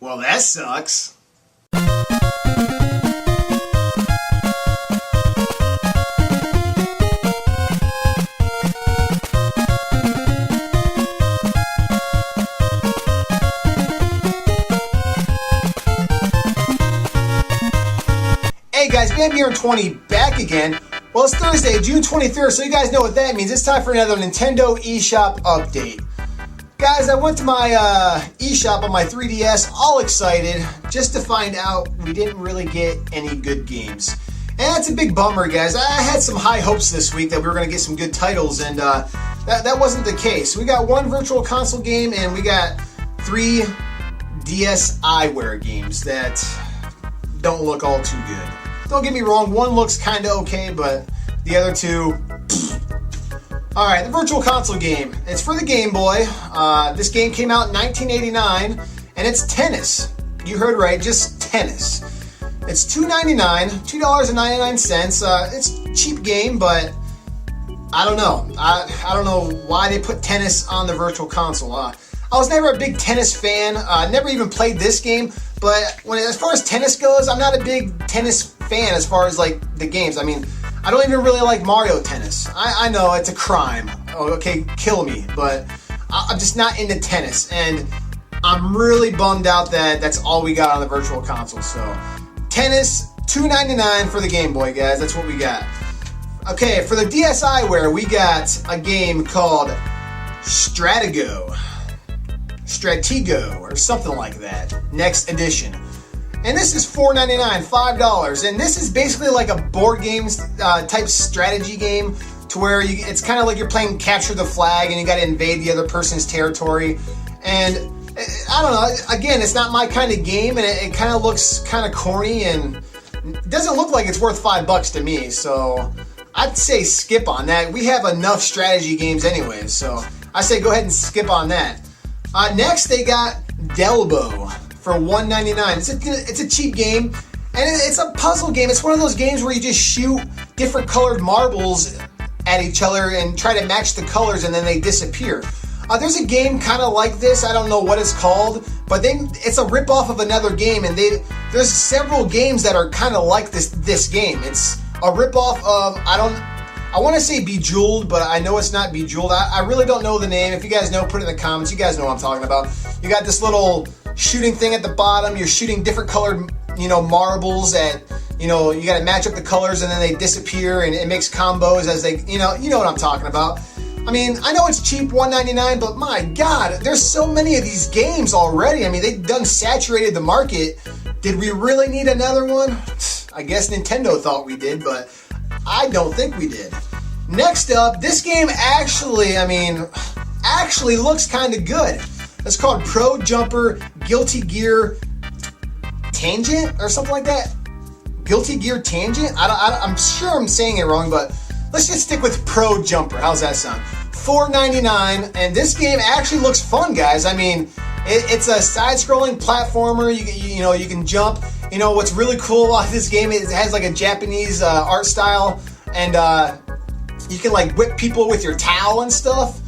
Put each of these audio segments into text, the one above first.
Well, that sucks. Hey guys, GameBeer20 back again. Well, it's Thursday, June 23rd, so you guys know what that means. It's time for another Nintendo eShop update. Guys, I went to my eShop on my 3DS, all excited, just to find out we didn't really get any good games. And that's a big bummer, guys. I had some high hopes this week that we were going to get some good titles, and that wasn't the case. We got one Virtual Console game, and we got 3 DSiWare games that don't look all too good. Don't get me wrong, one looks kind of okay, but the other two, Alright, the Virtual Console game. It's for the Game Boy. This game came out in 1989, and it's tennis. You heard right, just tennis. It's $2.99, $2.99. It's a cheap game, but I don't know. I don't know why they put tennis on the Virtual Console. I was never a big tennis fan. Never even played this game, but as far as tennis goes, I'm not a big tennis fan as far as like the games. I mean, I don't even really like Mario Tennis. I know it's a crime. Oh, okay, kill me, but I'm just not into tennis, and I'm really bummed out that that's all we got on the Virtual Console. So, tennis, $2.99 for the Game Boy, guys. That's what we got. Okay, for the DSiWare, we got a game called Stratego, or something like that. Next edition. And this is $4.99, $5. And this is basically like a board games type strategy game to where it's kind of like you're playing capture the flag and you got to invade the other person's territory. And I don't know, again, it's not my kind of game, and it kind of looks kind of corny, and it doesn't look like it's worth $5 to me. So I'd say skip on that. We have enough strategy games anyway, so I say go ahead and skip on that. Next, they got Delbo for $1.99. It's a cheap game, and it's a puzzle game. It's one of those games where you just shoot different colored marbles at each other and try to match the colors, and then they disappear. There's a game kind of like this. I don't know what it's called, but it's a ripoff of another game, and there's several games that are kind of like this game. It's a ripoff of, I want to say Bejeweled, but I know it's not Bejeweled. I really don't know the name. If you guys know, put it in the comments. You guys know what I'm talking about. You got this little shooting thing at the bottom. You're shooting different colored, marbles at, you got to match up the colors, and then they disappear, and it makes combos as they, you know what I'm talking about. I mean, I know it's cheap, $1.99, but my God, there's so many of these games already. I mean, they've done saturated the market. Did we really need another one? I guess Nintendo thought we did, but I don't think we did. Next up, this game actually looks kind of good. It's called Pro Jumper Guilty Gear Tangent or something like that. Guilty Gear Tangent? I'm sure I'm saying it wrong, but let's just stick with Pro Jumper. How's that sound? $4.99, and this game actually looks fun, guys. I mean, it's a side-scrolling platformer. You can jump. What's really cool about this game is it has like a Japanese art style, and you can like whip people with your towel and stuff.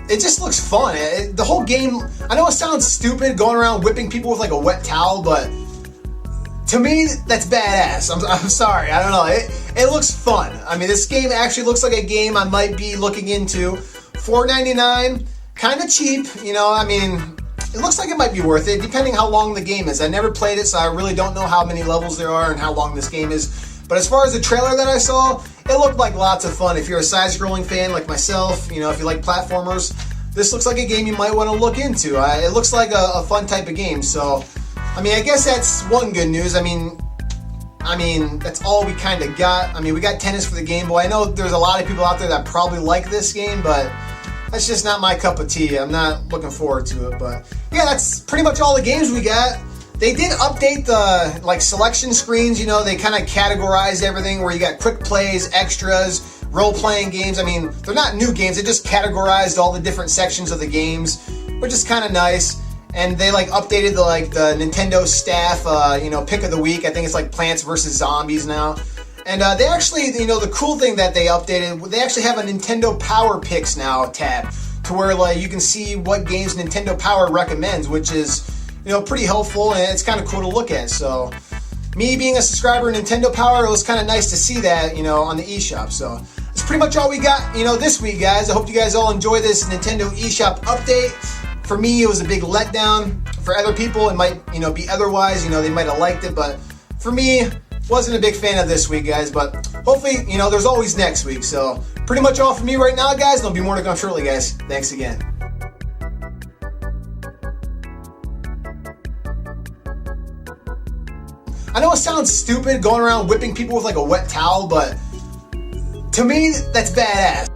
It just looks fun. The whole game, I know it sounds stupid going around whipping people with like a wet towel, but to me, that's badass. I'm sorry, I don't know. It looks fun. I mean, this game actually looks like a game I might be looking into. $4.99, kind of cheap, it looks like it might be worth it, depending how long the game is. I never played it, so I really don't know how many levels there are and how long this game is. But as far as the trailer that I saw, it looked like lots of fun. If you're a side-scrolling fan like myself, if you like platformers, this looks like a game you might want to look into. It looks like a fun type of game. So, I guess that's one good news. I mean, that's all we kind of got. We got tennis for the Game Boy. I know there's a lot of people out there that probably like this game, but that's just not my cup of tea. I'm not looking forward to it. But yeah, that's pretty much all the games we got. They did update the selection screens. They kind of categorized everything where you got quick plays, extras, role-playing games. They're not new games. They just categorized all the different sections of the games, which is kind of nice. And they updated the Nintendo staff, pick of the week. I think it's Plants vs. Zombies now. And they actually, the cool thing that they updated, they actually have a Nintendo Power Picks now tab to where you can see what games Nintendo Power recommends, which is, pretty helpful, and it's kind of cool to look at. So me being a subscriber of Nintendo Power, it was kind of nice to see that, on the eShop. So that's pretty much all we got, this week, guys. I hope you guys all enjoy this Nintendo eShop update. For me, it was a big letdown. For other people, it might, be otherwise. They might have liked it, but for me, wasn't a big fan of this week, guys. But hopefully, there's always next week. So pretty much all from me right now, guys. There'll be more to come shortly, guys. Thanks again. I know it sounds stupid going around whipping people with like a wet towel, but to me, that's badass.